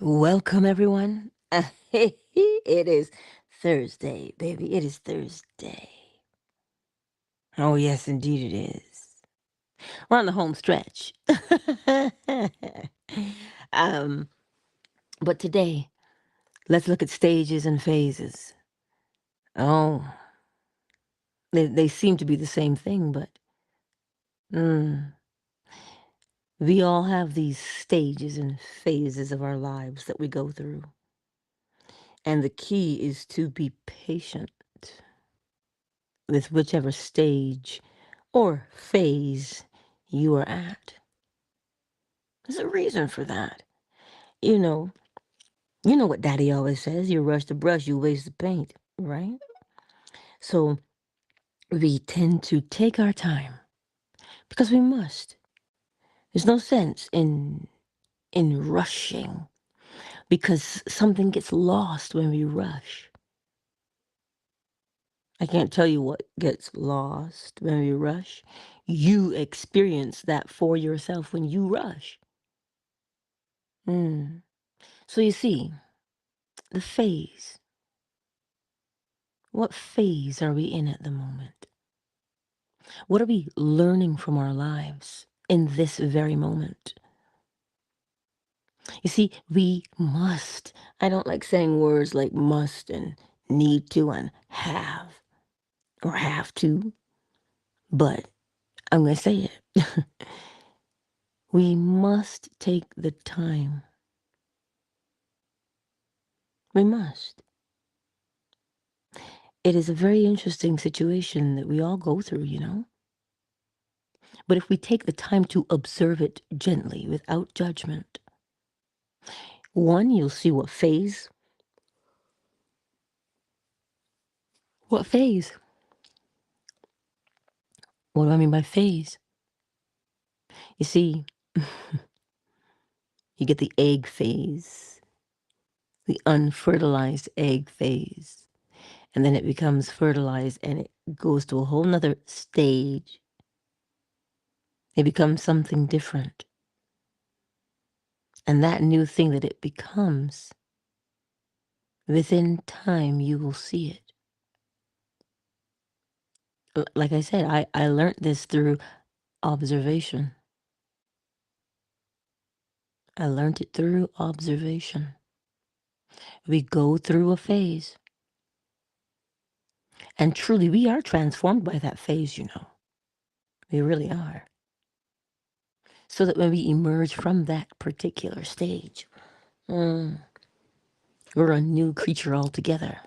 Welcome, everyone. It is Thursday, baby. It is Thursday. Oh, yes, indeed it is. We're on the home stretch. um, but today, let's look at stages and phases. Oh, they seem to be the same thing, but mm, we all have these stages and phases of our lives that we go through. And the key is to be patient with whichever stage or phase you are at. There's a reason for that. You know, you know what daddy always says, you rush the brush, you waste the paint, right? So we tend to take our time because we must. There's no sense in rushing because something gets lost when we rush. I can't tell you what gets lost when we rush. You experience that for yourself when you rush. Mm. So you see, the phase. What phase are we in at the moment? What are we learning from our lives in this very moment? You see, we must. I don't like saying words like must and need to and have or have to, but I'm going to say it. We must take the time. We must. It is a very interesting situation that we all go through, you know? But if we take the time to observe it gently, without judgment, one, you'll see what phase. What phase? What do I mean by phase? You see, you get the egg phase, the unfertilized egg phase, and then it becomes fertilized and it goes to a whole nother stage. It becomes something different. And that new thing that it becomes, within time, you will see it. Like I said, I learned this through observation. I learned it through observation. We go through a phase. And truly, we are transformed by that phase, you know. We really are. So that when we emerge from that particular stage, we're a new creature altogether.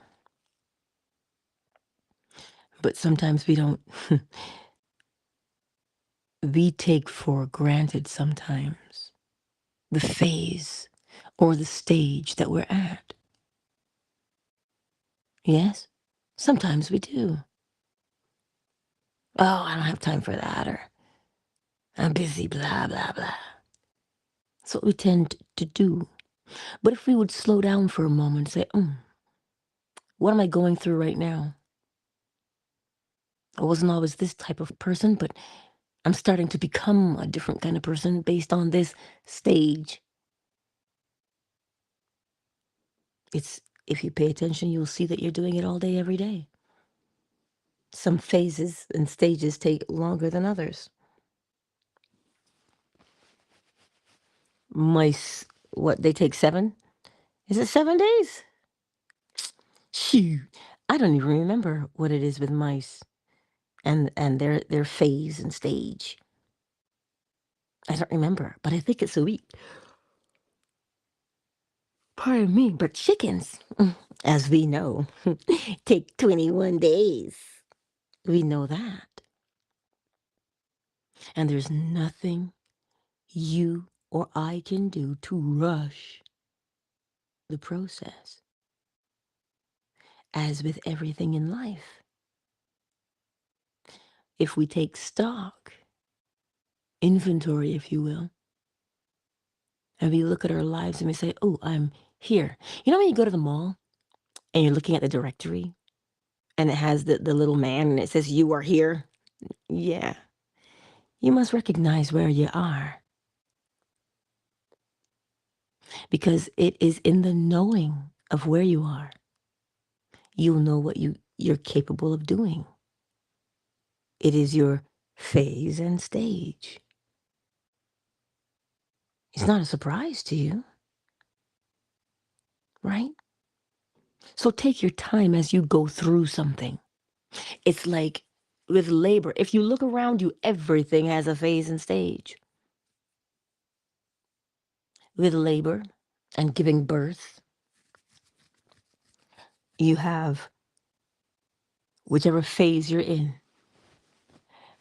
But sometimes we don't, we take for granted sometimes the phase or the stage that we're at. Yes? Sometimes we do. Oh, I don't have time for that, or I'm busy, blah, blah, blah. That's what we tend to do. But if we would slow down for a moment and say, what am I going through right now? I wasn't always this type of person, but I'm starting to become a different kind of person based on this stage. It's, if you pay attention, you'll see that you're doing it all day, every day. Some phases and stages take longer than others. Mice, what, they take 7? Is it 7 days? Shoot, I don't even remember what it is with mice and their phase and stage. I don't remember, but I think it's a week. Pardon me, but chickens, as we know, take 21 days. We know that. And there's nothing you or I can do to rush the process. As with everything in life, if we take stock, inventory, if you will, and we look at our lives and we say, oh, I'm here. You know when you go to the mall and you're looking at the directory and it has the little man and it says, you are here? Yeah. You must recognize where you are. because it is in the knowing of where you are. You'll know what you're capable of doing. It is your phase and stage. It's not a surprise to you, right? So take your time as you go through something. It's like with labor. If you look around you, everything has a phase and stage. With labor and giving birth, you have whichever phase you're in.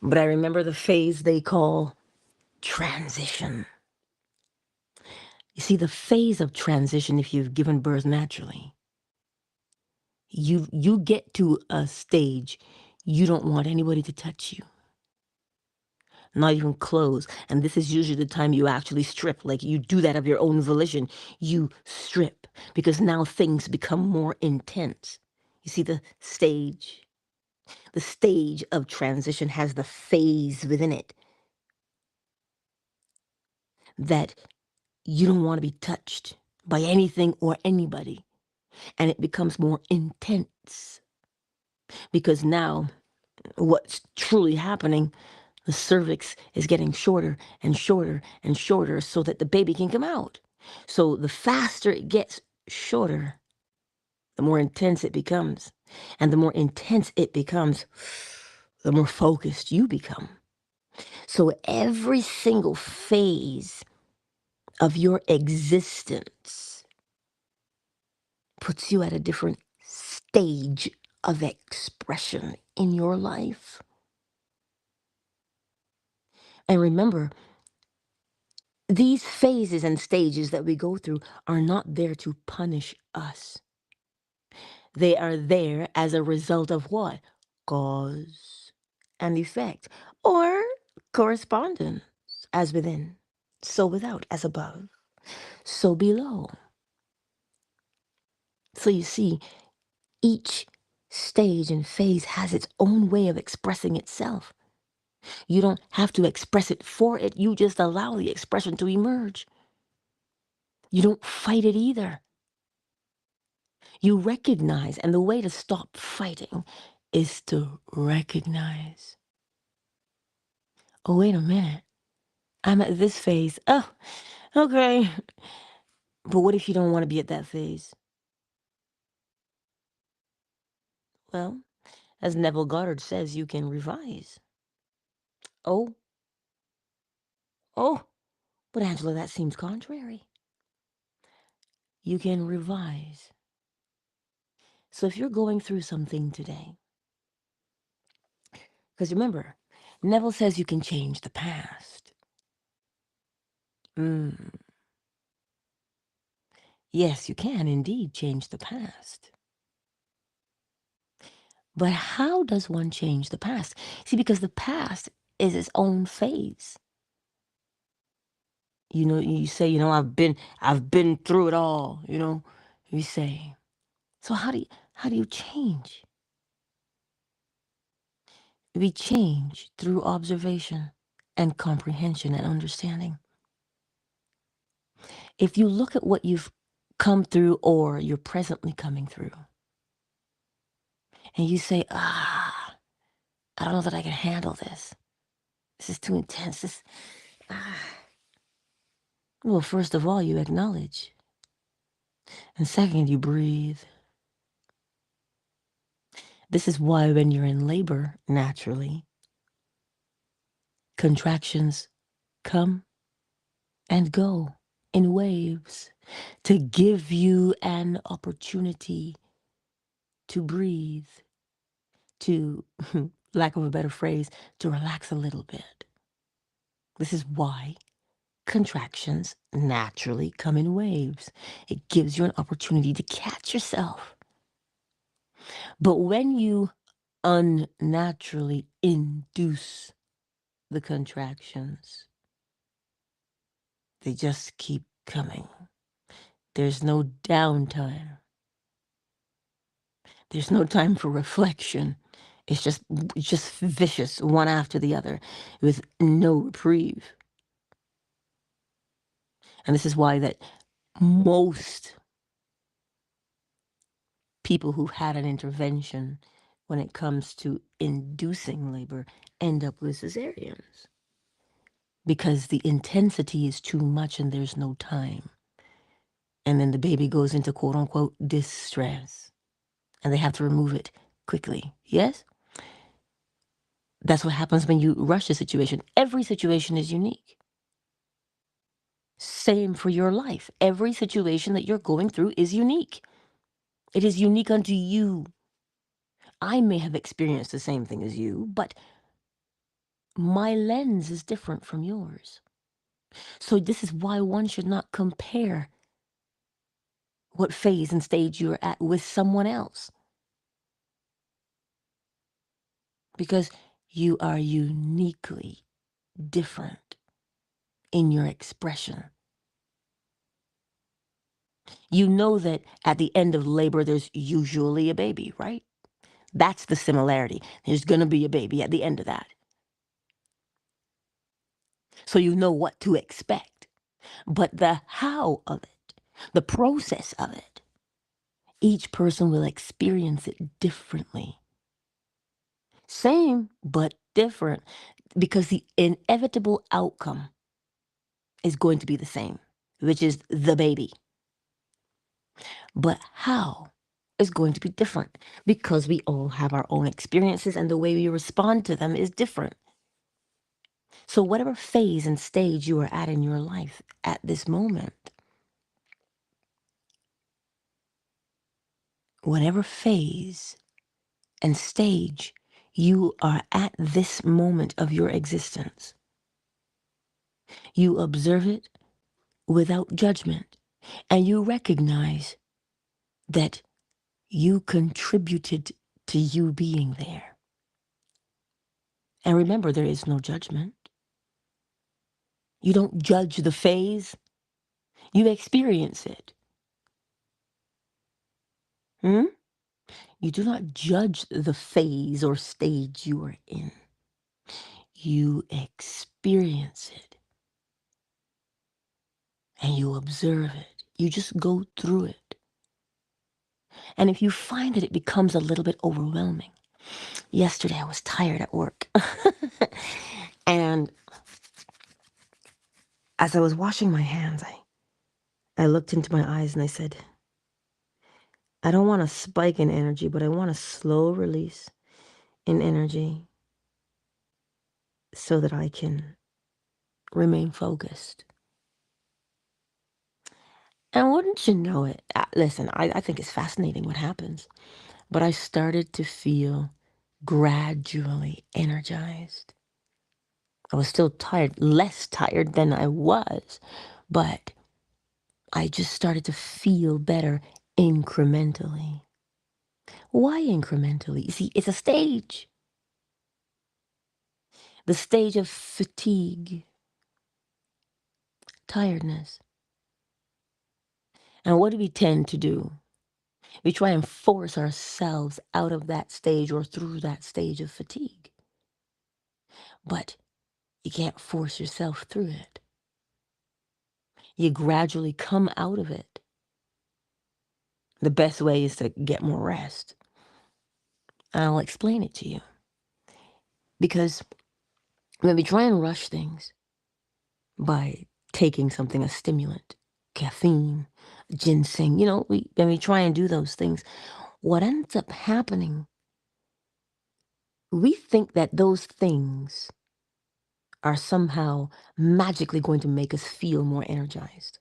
But I remember the phase they call transition. You see, the phase of transition, if you've given birth naturally, you get to a stage you don't want anybody to touch you, not even clothes. And this is usually the time you actually strip, like you do that of your own volition. You strip because now things become more intense. You see the stage? The stage of transition has the phase within it that you don't want to be touched by anything or anybody. And it becomes more intense because now what's truly happening, the cervix is getting shorter and shorter and shorter so that the baby can come out. So the faster it gets shorter, the more intense it becomes. And the more intense it becomes, the more focused you become. So every single phase of your existence puts you at a different stage of expression in your life. And remember, these phases and stages that we go through are not there to punish us. They are there as a result of what? Cause and effect, or correspondence, as within, so without, as above, so below. So you see, each stage and phase has its own way of expressing itself. You don't have to express it for it, you just allow the expression to emerge. You don't fight it either. You recognize, and the way to stop fighting is to recognize. Oh, wait a minute. I'm at this phase. Oh, okay. But what if you don't want to be at that phase? Well, as Neville Goddard says, you can revise. Oh, oh, but Angela, that seems contrary. You can revise. So if you're going through something today, because remember, Neville says you can change the past. Yes, you can indeed change the past. But how does one change the past? See, because the past is its own phase. You know, you say, I've been through it all, you say. So how do you change? We change through observation and comprehension and understanding. If you look at what you've come through or you're presently coming through, and you say, I don't know that I can handle this. This is too intense. Well, first of all, you acknowledge. And second, you breathe. This is why when you're in labor, naturally, contractions come and go in waves to give you an opportunity to breathe, to, lack of a better phrase, to relax a little bit. This is why contractions naturally come in waves. It gives you an opportunity to catch yourself. But when you unnaturally induce the contractions, they just keep coming. There's no downtime. There's no time for reflection. It's just vicious, one after the other, with no reprieve. And this is why that Most people who had an intervention when it comes to inducing labor end up with cesareans because the intensity is too much and there's no time. And then the baby goes into quote unquote distress and they have to remove it quickly. Yes? That's what happens when you rush a situation. Every situation is unique. Same for your life. Every situation that you're going through is unique. It is unique unto you. I may have experienced the same thing as you, but my lens is different from yours. So this is why one should not compare what phase and stage you're at with someone else. Because you are uniquely different in your expression. You know that at the end of labor, there's usually a baby, right? That's the similarity. There's going to be a baby at the end of that. So you know what to expect. But the how of it, the process of it, each person will experience it differently. Same, but different, because the inevitable outcome is going to be the same, which is the baby. But how is going to be different because we all have our own experiences and the way we respond to them is different. So, whatever phase and stage you are at in your life at this moment, whatever phase and stage you are at this moment of your existence, you observe it without judgment and you recognize that you contributed to you being there. And remember, there is no judgment. You don't judge the phase, you experience it. Hmm? You do not judge the phase or stage you are in. You experience it and you observe it. You just go through it. And if you find that it becomes a little bit overwhelming, yesterday I was tired at work. And as I was washing my hands, I looked into my eyes and I said, I don't want a spike in energy, but I want a slow release in energy so that I can remain focused. And wouldn't you know it? Listen, I think it's fascinating what happens, but I started to feel gradually energized. I was still tired, less tired than I was, but I just started to feel better incrementally. Why incrementally? You see, it's a stage. The stage of fatigue, tiredness. And what do we tend to do? We try and force ourselves out of that stage or through that stage of fatigue. But you can't force yourself through it. You gradually come out of it. The best way is to get more rest. I'll explain it to you. Because when we try and rush things by taking something, a stimulant, caffeine, ginseng, when we try and do those things, what ends up happening, we think that those things are somehow magically going to make us feel more energized.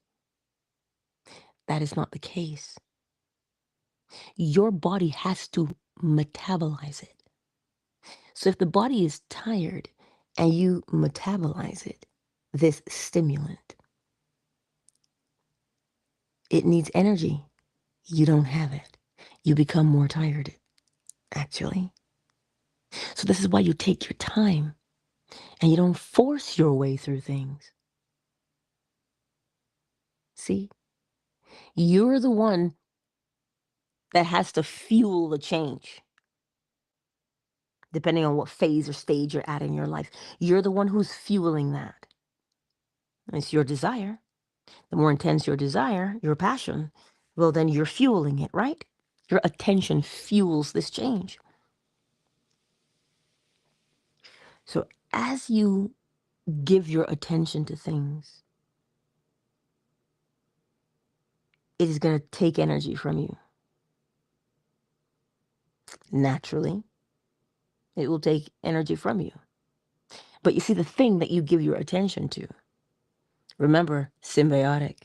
That is not the case. Your body has to metabolize it. So if the body is tired and you metabolize it, this stimulant, it needs energy. You don't have it. You become more tired, actually. So this is why you take your time and you don't force your way through things. See? You're the one that has to fuel the change. Depending on what phase or stage you're at in your life, you're the one who's fueling that. It's your desire. The more intense your desire, your passion, well, then you're fueling it, right? Your attention fuels this change. So as you give your attention to things, it is going to take energy from you. Naturally, it will take energy from you. But you see, the thing that you give your attention to, remember, symbiotic.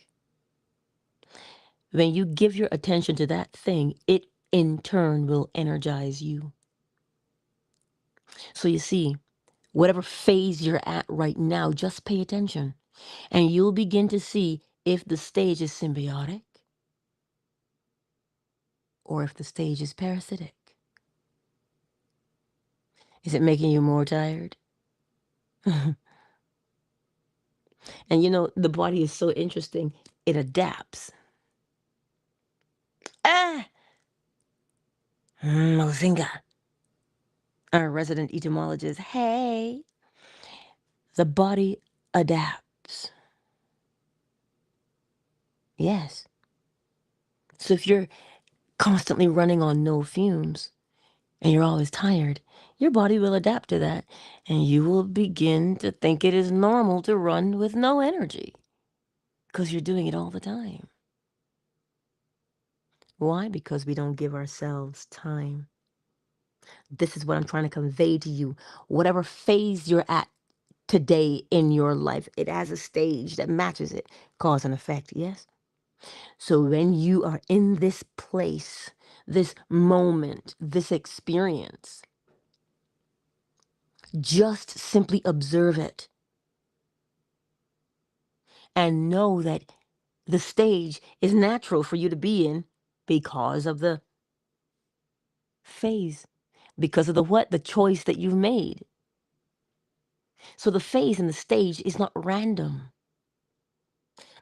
When you give your attention to that thing, it in turn will energize you. So you see, whatever phase you're at right now, just pay attention. And you'll begin to see if the stage is symbiotic or if the stage is parasitic. Is it making you more tired? And the body is so interesting. It adapts. Ah! Mozinga. Our resident etymologist. Hey! The body adapts. Yes. So if you're constantly running on no fumes and you're always tired, your body will adapt to that and you will begin to think it is normal to run with no energy because you're doing it all the time. Why? Because we don't give ourselves time. This is what I'm trying to convey to you. Whatever phase you're at today in your life, it has a stage that matches it, cause and effect, yes? So when you are in this place, this moment, this experience, just simply observe it and know that the stage is natural for you to be in because of the phase, because of the what? The choice that you've made. So the phase and the stage is not random.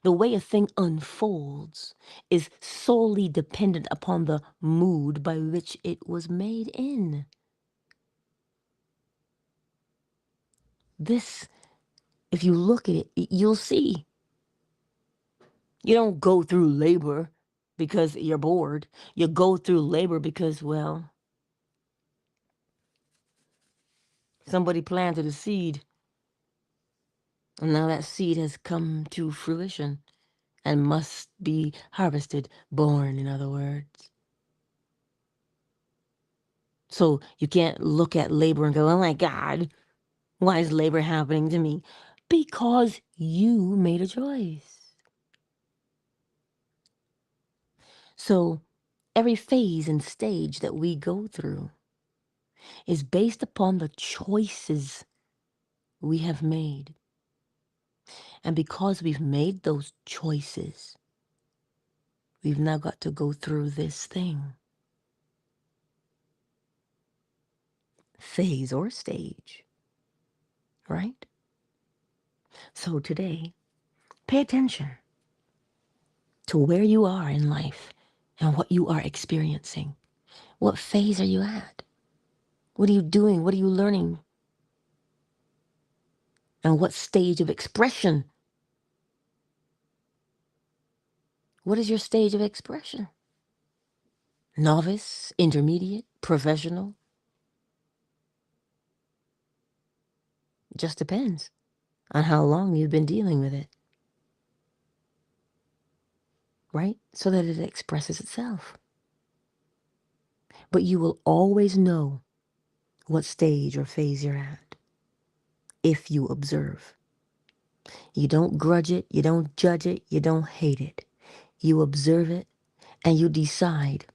The way a thing unfolds is solely dependent upon the mood by which it was made in. This, if you look at it, you'll see. You don't go through labor because you're bored. You go through labor because, well, somebody planted a seed, and now that seed has come to fruition and must be harvested, born, in other words. So you can't look at labor and go, oh my God, why is labor happening to me? Because you made a choice. So every phase and stage that we go through is based upon the choices we have made. And because we've made those choices, we've now got to go through this thing. Phase or stage, right? So today, pay attention to where you are in life and what you are experiencing. What phase are you at? What are you doing? What are you learning? And what stage of expression? What is your stage of expression? Novice, intermediate, professional? Just depends on how long you've been dealing with it. Right? So that it expresses itself. But you will always know what stage or phase you're at if you observe. You don't grudge it, you don't judge it, you don't hate it. You observe it and you decide,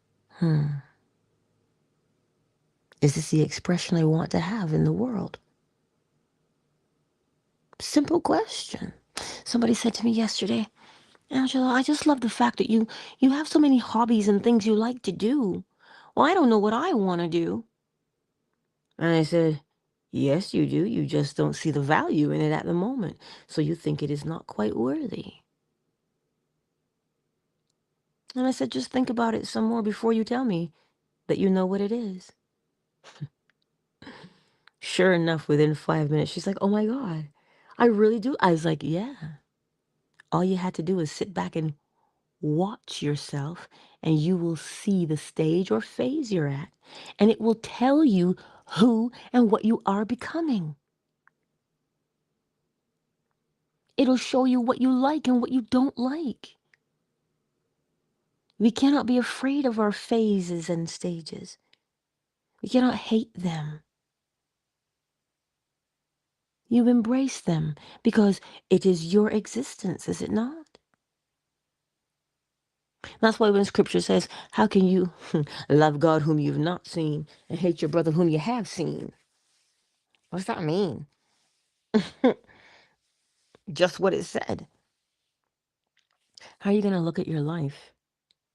is this the expression I want to have in the world? Simple question. Somebody said to me yesterday, Angela, I just love the fact that you have so many hobbies and things you like to do. Well, I don't know what I want to do. And I said, yes, you do. You just don't see the value in it at the moment. So you think it is not quite worthy. And I said, just think about it some more before you tell me that you know what it is. Sure enough, within 5 minutes, she's like, oh my God, I really do. I was like, yeah, All you had to do is sit back and watch yourself, and you will see the stage or phase you're at, and it will tell you who and what you are becoming. It'll show you what you like and what you don't like. We cannot be afraid of our phases and stages. We cannot hate them. You embrace them because it is your existence, is it not? That's why when scripture says, how can you love God whom you've not seen and hate your brother whom you have seen? What's that mean? Just what it said. How are you going to look at your life,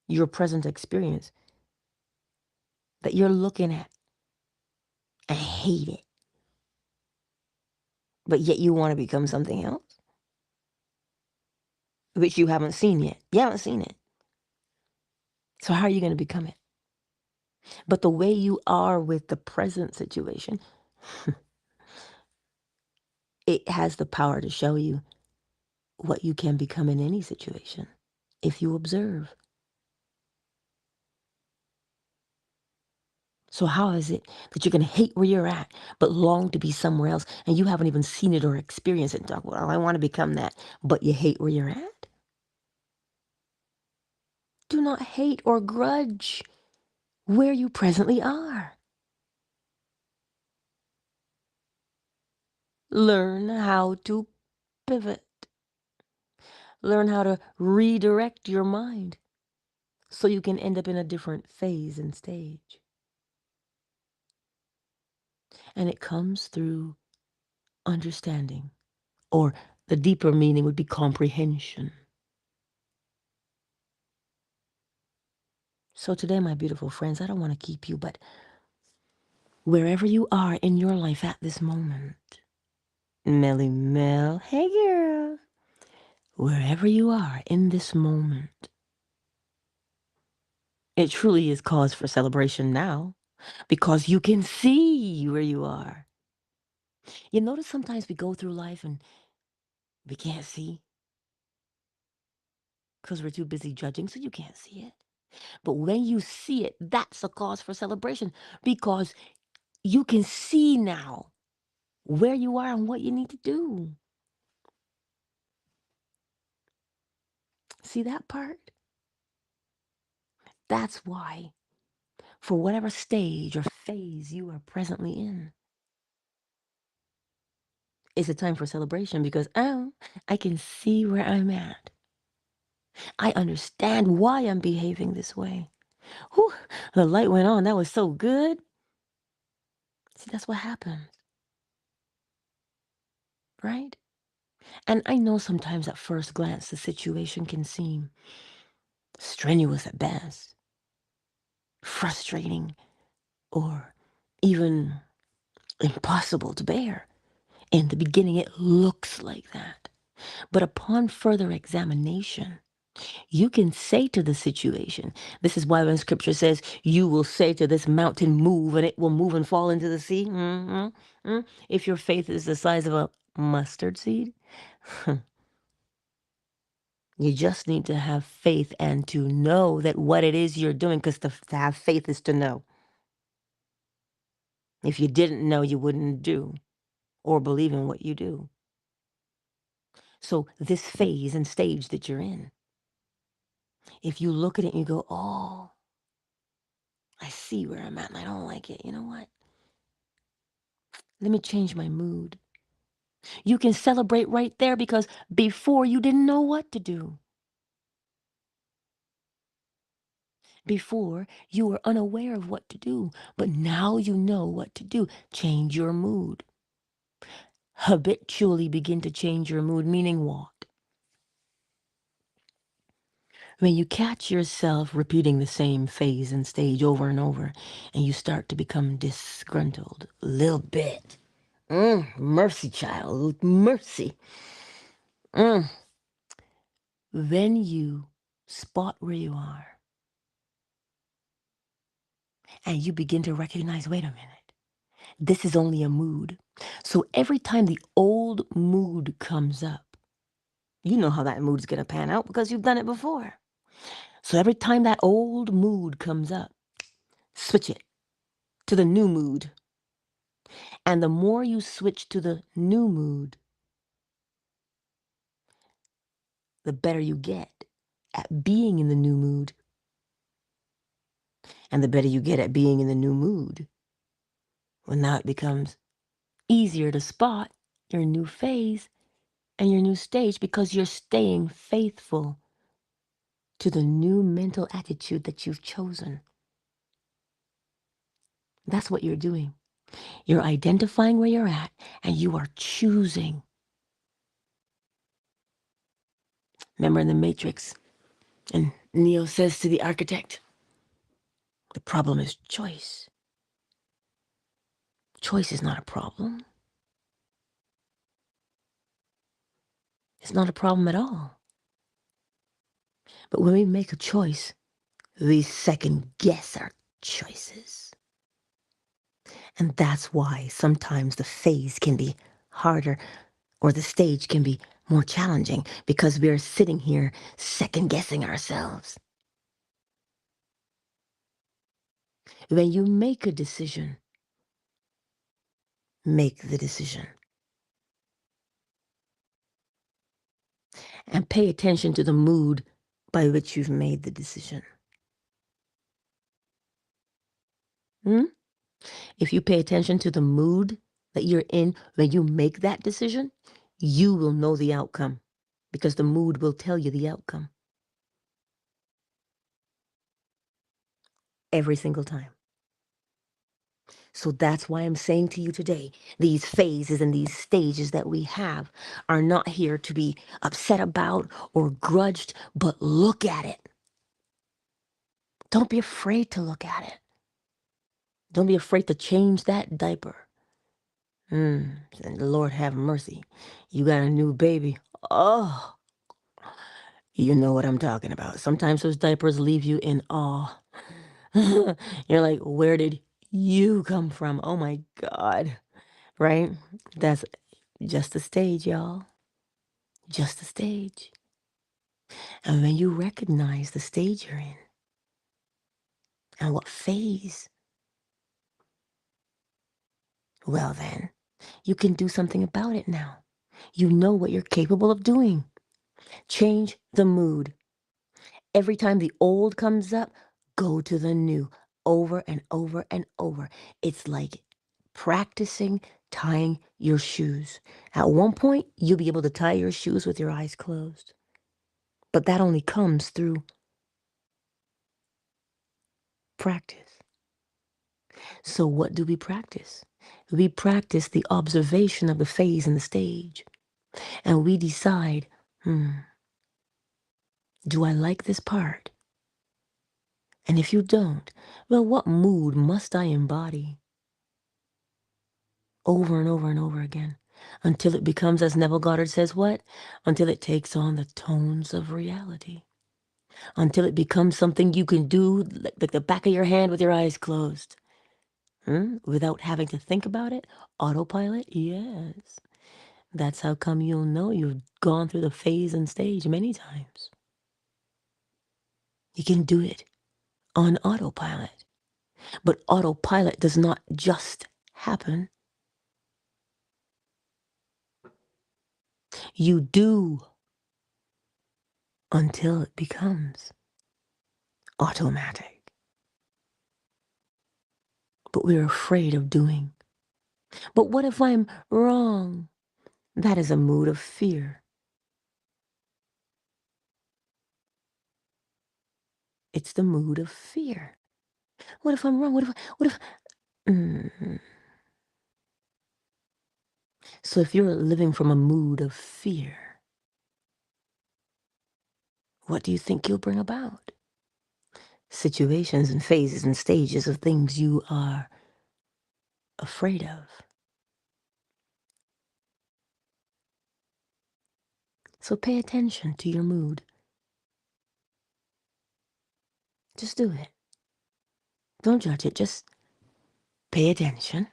your present experience that you're looking at and hate it, but yet you want to become something else, which you haven't seen yet? You haven't seen it. So how are you going to become it? But the way you are with the present situation, it has the power to show you what you can become in any situation if you observe. So how is it that you're going to hate where you're at, but long to be somewhere else, and you haven't even seen it or experienced it and talk, well, I want to become that, but you hate where you're at? Do not hate or grudge where you presently are. Learn how to pivot. Learn how to redirect your mind so you can end up in a different phase and stage. And it comes through understanding, or the deeper meaning would be comprehension. So today, my beautiful friends, I don't want to keep you, but wherever you are in your life at this moment, Melly Mel, hey girl, wherever you are in this moment, it truly is cause for celebration now because you can see where you are. You notice sometimes we go through life and we can't see because we're too busy judging, so you can't see it. But when you see it, that's a cause for celebration because you can see now where you are and what you need to do. See that part? That's why, for whatever stage or phase you are presently in, it's a time for celebration because, oh, I can see where I'm at. I understand why I'm behaving this way. Whew, the light went on. That was so good. See, that's what happens, right? And I know sometimes at first glance the situation can seem strenuous at best, frustrating, or even impossible to bear. In the beginning, it looks like that. But upon further examination, you can say to the situation, this is why when scripture says, you will say to this mountain, move, and it will move and fall into the sea. If your faith is the size of a mustard seed, you just need to have faith and to know that what it is you're doing, because to have faith is to know. If you didn't know, you wouldn't do or believe in what you do. So this phase and stage that you're in, if you look at it and you go, oh, I see where I'm at and I don't like it. You know what? Let me change my mood. You can celebrate right there because before you didn't know what to do. Before you were unaware of what to do, but now you know what to do. Change your mood. Habitually begin to change your mood, meaning what? When you catch yourself repeating the same phase and stage over and over, and you start to become disgruntled a little bit. Mercy, child, mercy. Then you spot where you are and you begin to recognize, wait a minute, this is only a mood. So every time the old mood comes up, You know how that mood's going to pan out because you've done it before. So every time that old mood comes up, switch it to the new mood. And the more you switch to the new mood, the better you get at being in the new mood. And the better you get at being in the new mood, well, now it becomes easier to spot your new phase and your new stage because you're staying faithful to the new mental attitude that you've chosen. That's what you're doing. You're identifying where you're at and you are choosing. Remember in the Matrix, and Neo says to the architect, the problem is choice. Choice is not a problem. It's not a problem at all. But when we make a choice, we second guess our choices. And that's why sometimes the phase can be harder or the stage can be more challenging because we're sitting here second guessing ourselves. When you make a decision, make the decision. And pay attention to the mood by which you've made the decision. If you pay attention to the mood that you're in when you make that decision, you will know the outcome because the mood will tell you the outcome every single time. So that's why I'm saying to you today, these phases and these stages that we have are not here to be upset about or grudged, but look at it. Don't be afraid to look at it. Don't be afraid to change that diaper. And the Lord have mercy. You got a new baby. Oh, you know what I'm talking about. Sometimes those diapers leave you in awe. You're like, where did you come from? Oh my God. Right? That's just a stage, y'all. Just a stage. And when you recognize the stage you're in and what phase, well then, you can do something about it now. You know what you're capable of doing. Change the mood. Every time the old comes up, go to the new over and over and over. It's like practicing tying your shoes. At one point, you'll be able to tie your shoes with your eyes closed. But that only comes through practice. So what do we practice? We practice the observation of the phase and the stage. And we decide, do I like this part? And if you don't, well, what mood must I embody? Over and over and over again until it becomes, as Neville Goddard says, what? Until it takes on the tones of reality. Until it becomes something you can do like the back of your hand with your eyes closed. Without having to think about it. Autopilot, yes. That's how come you'll know you've gone through the phase and stage many times. You can do it on autopilot. But autopilot does not just happen. You do until it becomes automatic. But we're afraid of doing. But what if I'm wrong? That is a mood of fear. It's the mood of fear. What if I'm wrong? What if? So if you're living from a mood of fear, what do you think you'll bring about? Situations and phases and stages of things you are afraid of. So pay attention to your mood. Just do it. Don't judge it. Just pay attention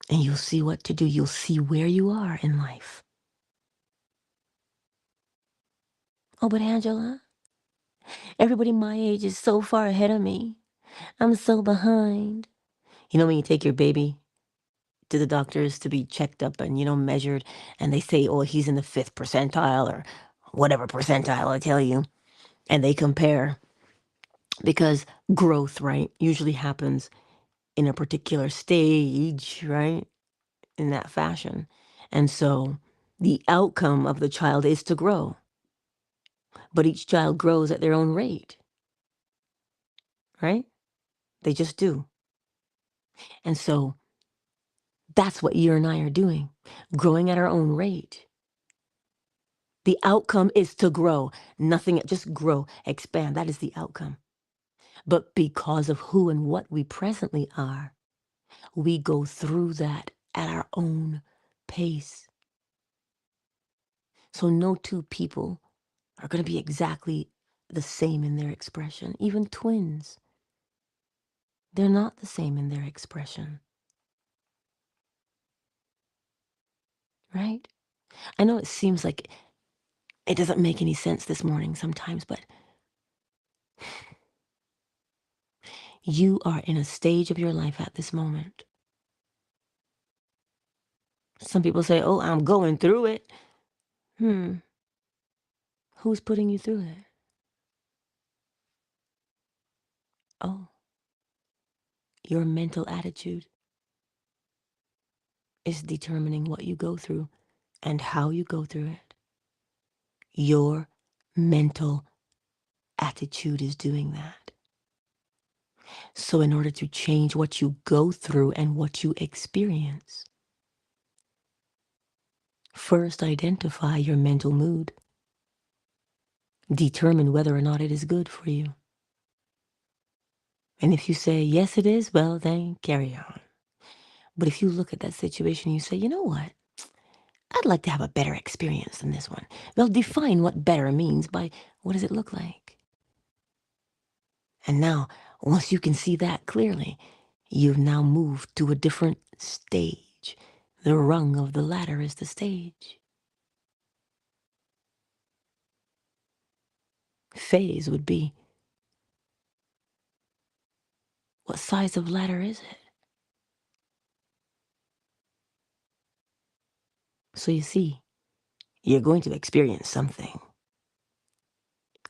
and you'll see what to do. You'll see where you are in life. Oh, but Angela, everybody my age is so far ahead of me. I'm so behind. You know, when you take your baby to the doctors to be checked up and, measured, and they say, oh, he's in the fifth percentile or whatever percentile I tell you, and they compare because growth, right, usually happens in a particular stage, right, in that fashion. And so the outcome of the child is to grow, but each child grows at their own rate, right? They just do. And so that's what you and I are doing, growing at our own rate. The outcome is to grow, nothing, just grow, expand. That is the outcome. But because of who and what we presently are, we go through that at our own pace. So no two people are going to be exactly the same in their expression. Even twins, they're not the same in their expression, right? I know it seems like it doesn't make any sense this morning sometimes, but you are in a stage of your life at this moment. Some people say, oh, I'm going through it. Who's putting you through it? Oh, your mental attitude is determining what you go through and how you go through it. Your mental attitude is doing that. So in order to change what you go through and what you experience, first identify your mental mood. Determine whether or not it is good for you. And if you say, yes, it is, well, then carry on. But if you look at that situation, you say, you know what? I'd like to have a better experience than this one. Well, define what better means by what does it look like? And now, once you can see that clearly, you've now moved to a different stage. The rung of the ladder is the stage. Phase would be, what size of ladder is it? So you see, you're going to experience something,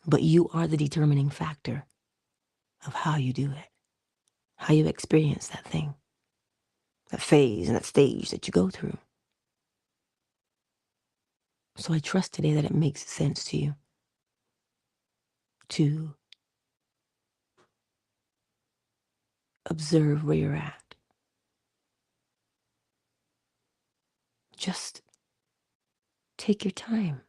but you are the determining factor of how you do it, how you experience that thing, that phase and that stage that you go through. So I trust today that it makes sense to you to observe where you're at. Just take your time.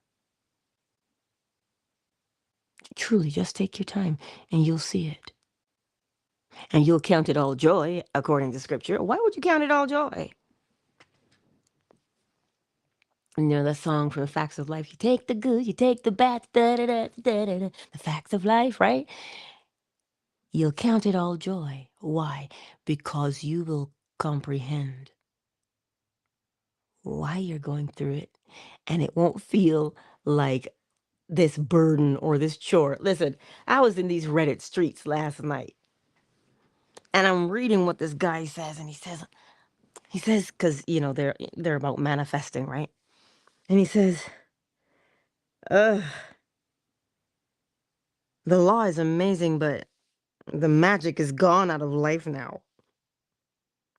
Truly, just take your time and you'll see it. And you'll count it all joy, according to scripture. Why would you count it all joy? You know that song from the Facts of Life, you take the good, you take the bad, da-da-da-da-da-da, the facts of life, right? You'll count it all joy. Why? Because you will comprehend why you're going through it, and it won't feel like this burden or this chore. Listen, I was in these Reddit streets last night, and I'm reading what this guy says, and he says, because they're about manifesting, right? And he says, "Ugh, the law is amazing, but the magic is gone out of life now,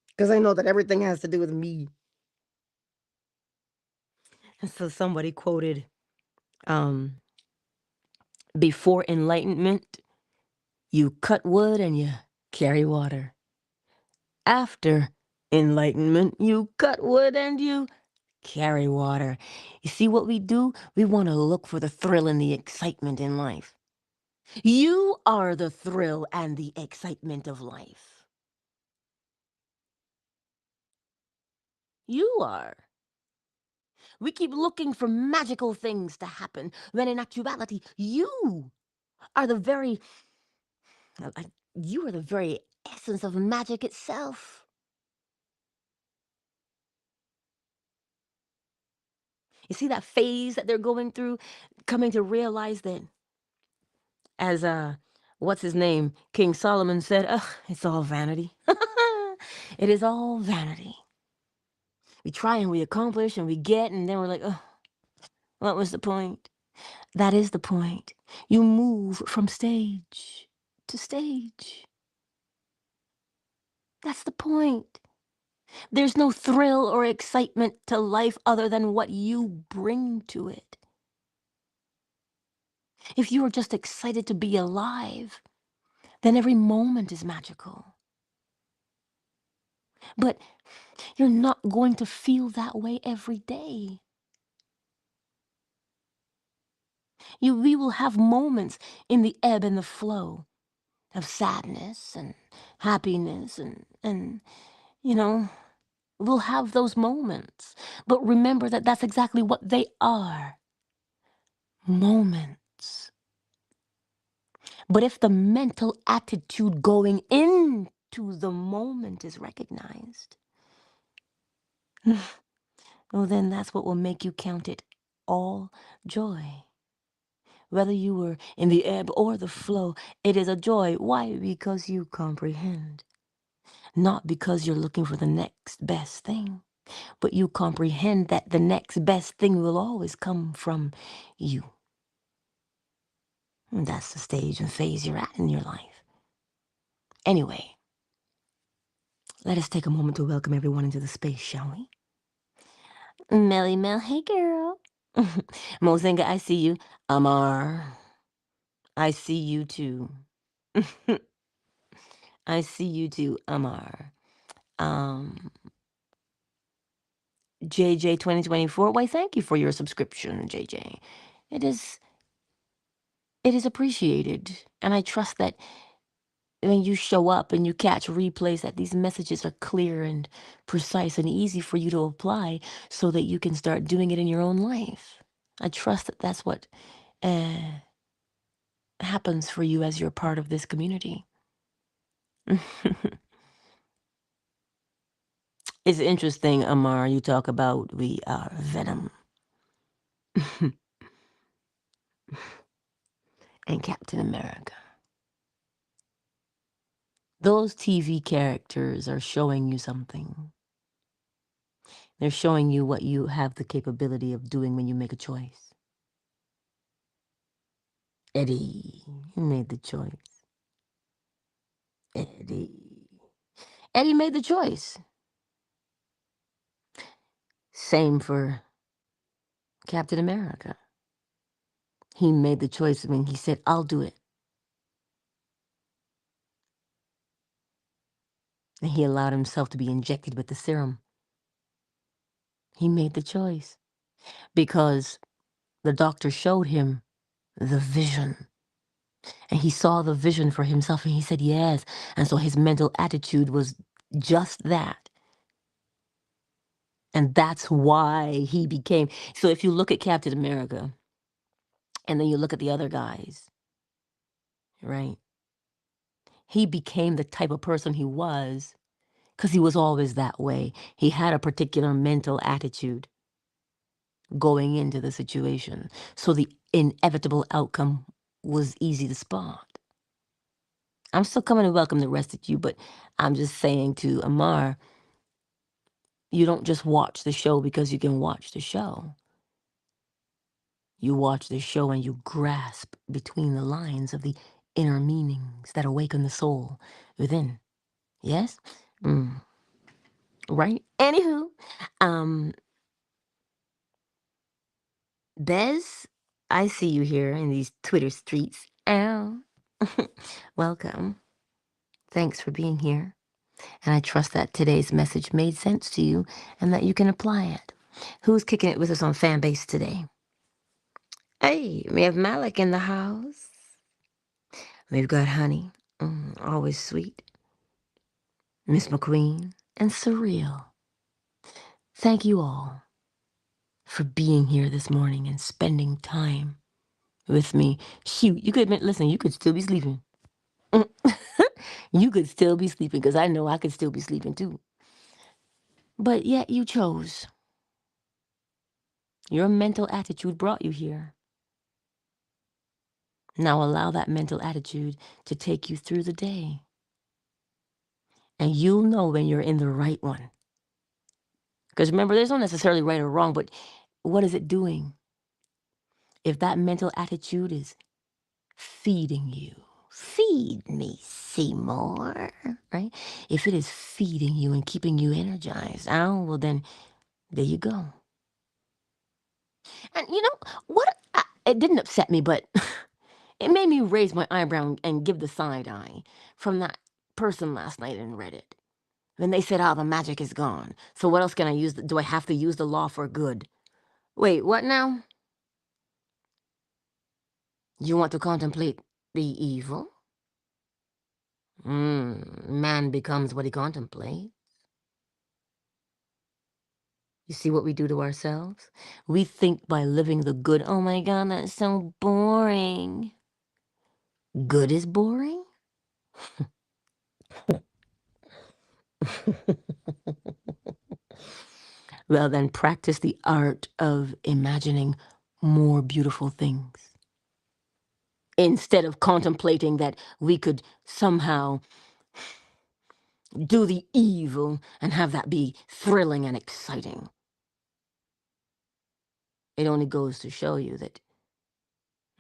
because I know that everything has to do with me." And so somebody quoted, um, "Before enlightenment, you cut wood and you carry water. After enlightenment, you cut wood and you carry water." You see what we do? We want to look for the thrill and the excitement in life. You are the thrill and the excitement of life. You are. We keep looking for magical things to happen when in actuality, are the very, you are the very essence of magic itself. You see that phase that they're going through, coming to realize that, as what's his name, King Solomon said, ugh, it's all vanity. It is all vanity. We try and we accomplish and we get, and then we're like, oh, what was the point? That is the point. You move from stage to stage. That's the point. There's no thrill or excitement to life other than what you bring to it. If you are just excited to be alive, then every moment is magical. But you're not going to feel that way every day. We will have moments in the ebb and the flow of sadness and happiness and you know, we'll have those moments. But remember that that's exactly what they are. Moments. But if the mental attitude going into the moment is recognized, well, then that's what will make you count it all joy. Whether you were in the ebb or the flow, it is a joy. Why? Because you comprehend. Not because you're looking for the next best thing, but you comprehend that the next best thing will always come from you. And that's the stage and phase you're at in your life. Anyway, let us take a moment to welcome everyone into the space, shall we? Melly Mel, hey girl. Mozinga, I see you. Amar, I see you too. I see you too, Amar. Um, JJ 2024. Why, thank you for your subscription, JJ. It is it is appreciated, and I trust that when you show up and you catch replays, that these messages are clear and precise and easy for you to apply, so that you can start doing it in your own life. I trust that that's what happens for you as you're part of this community. It's interesting, Amar, you talk about we are Venom and Captain America. Those TV characters are showing you something. They're showing you what you have the capability of doing when you make a choice. Eddie, he made the choice. Eddie made the choice. Same for Captain America. He made the choice when he said, I'll do it. And he allowed himself to be injected with the serum. He made the choice because the doctor showed him the vision. And he saw the vision for himself and he said, yes. And so his mental attitude was just that. And that's why he became. So if you look at Captain America and then you look at the other guys, right? He became the type of person he was because he was always that way. He had a particular mental attitude going into the situation. So the inevitable outcome was easy to spot. I'm still coming to welcome the rest of you, but I'm just saying to Amar, you don't just watch the show because you can watch the show. You watch the show and you grasp between the lines of the inner meanings that awaken the soul within. Yes? Right? Anywho, um, Bez, I see you here in these Twitter streets. Ow. Welcome. Thanks for being here. And I trust that today's message made sense to you and that you can apply it. Who's kicking it with us on Fanbase today? Hey, we have Malik in the house. We've got Honey, always sweet, Miss McQueen, and Surreal. Thank you all for being here this morning and spending time with me. Shoot, you could listen, you could still be sleeping. You could still be sleeping because I know I could still be sleeping too. But yet you chose Your mental attitude brought you here. Now allow that mental attitude to take you through the day. And you'll know when you're in the right one. Because remember, there's not necessarily right or wrong, but what is it doing? If that mental attitude is feeding you, feed me, Seymour, right? If it is feeding you and keeping you energized, oh, well then, there you go. And you know, it didn't upset me, but it made me raise my eyebrow and give the side eye from that person last night in Reddit. Then they said, the magic is gone. So what else can I use? Do I have to use the law for good? Wait, what now? You want to contemplate the evil? Man becomes what he contemplates. You see what we do to ourselves? We think by living the good, oh my God, that's so boring. Good is boring? Well, then practice the art of imagining more beautiful things. Instead of contemplating that we could somehow do the evil and have that be thrilling and exciting. It only goes to show you that,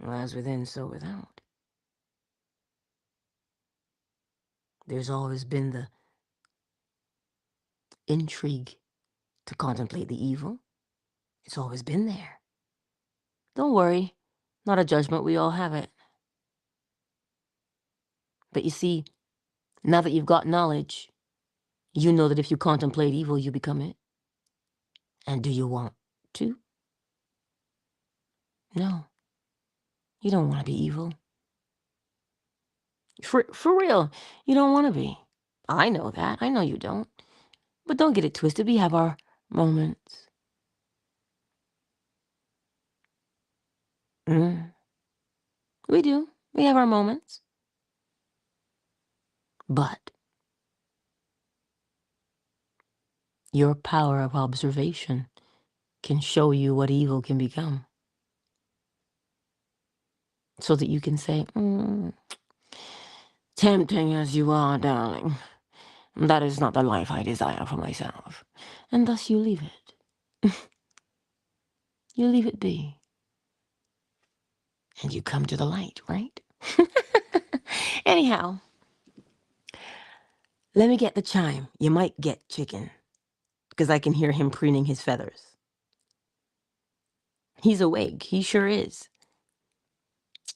well, as within, so without. There's always been the intrigue to contemplate the evil. It's always been there. Don't worry, not a judgment, we all have it. But you see, now that you've got knowledge, you know that if you contemplate evil, you become it. And do you want to? No. You don't want to be evil. For real, you don't want to be. I know that. I know you don't. But don't get it twisted. We have our moments. We do. We have our moments. But your power of observation can show you what evil can become. So that you can say, tempting as you are, darling, that is not the life I desire for myself. And thus you leave it. You leave it be. And you come to the light, right? Anyhow, let me get the chime. You might get chicken, because I can hear him preening his feathers. He's awake. He sure is.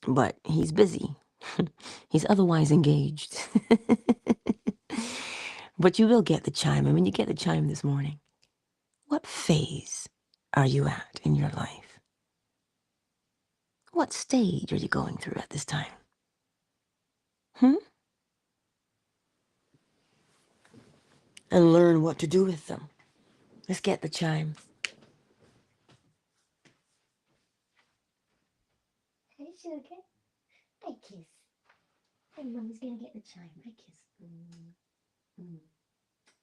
But he's busy. He's otherwise engaged. But you will get the chime. And when you get the chime this morning, what phase are you at in your life? What stage are you going through at this time? And learn what to do with them. Let's get the chime. Hey, sugar. I kiss. And Mommy's gonna get the chime. I kiss.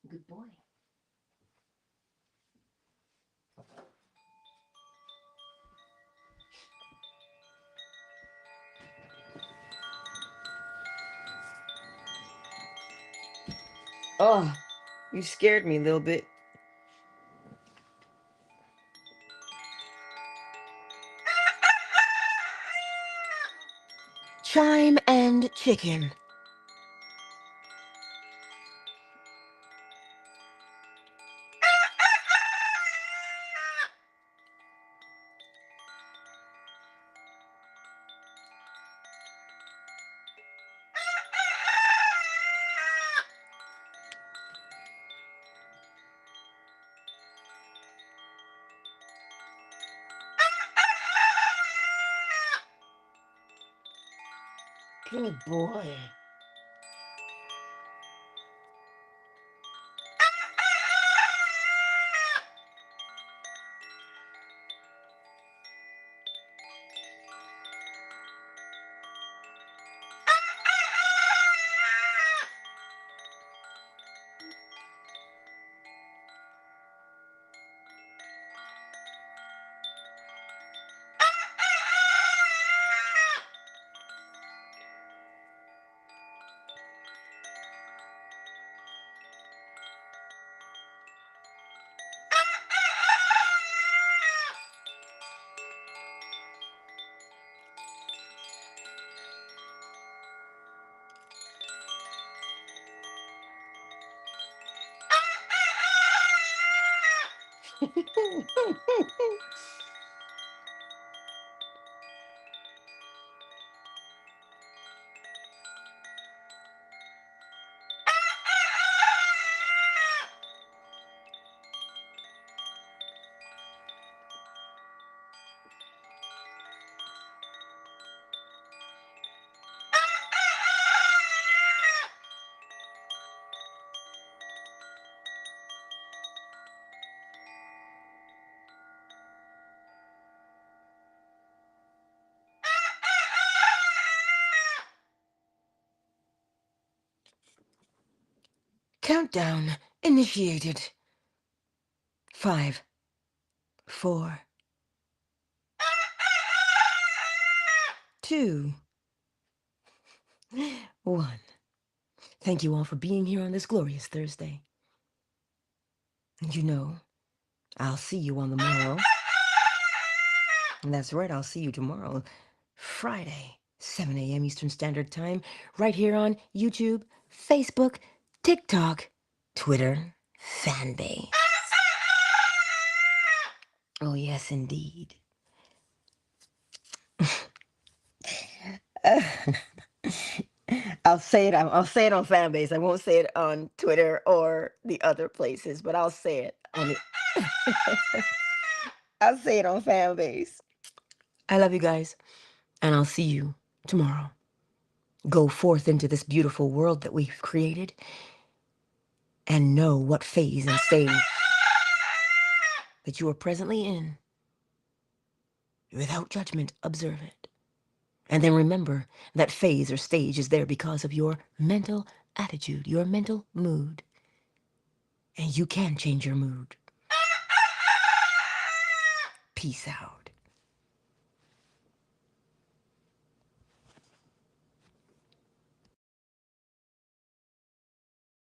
Good boy. Oh, you scared me a little bit. Chime and chicken. Good boy. Countdown initiated. 5, 4, 2, 1. Thank you all for being here on this glorious Thursday. And you know, I'll see you on the morrow. And that's right, I'll see you tomorrow, Friday, 7 a.m. Eastern Standard Time, right here on YouTube, Facebook, TikTok, Twitter, Fanbase. Oh, yes, indeed. I'll say it on Fanbase. I won't say it on Twitter or the other places, but I'll say it on I'll say it on Fanbase. I love you guys, and I'll see you tomorrow. Go forth into this beautiful world that we've created and know what phase and stage that you are presently in. Without judgment, observe it. And then remember that phase or stage is there because of your mental attitude, your mental mood. And you can change your mood. Peace out.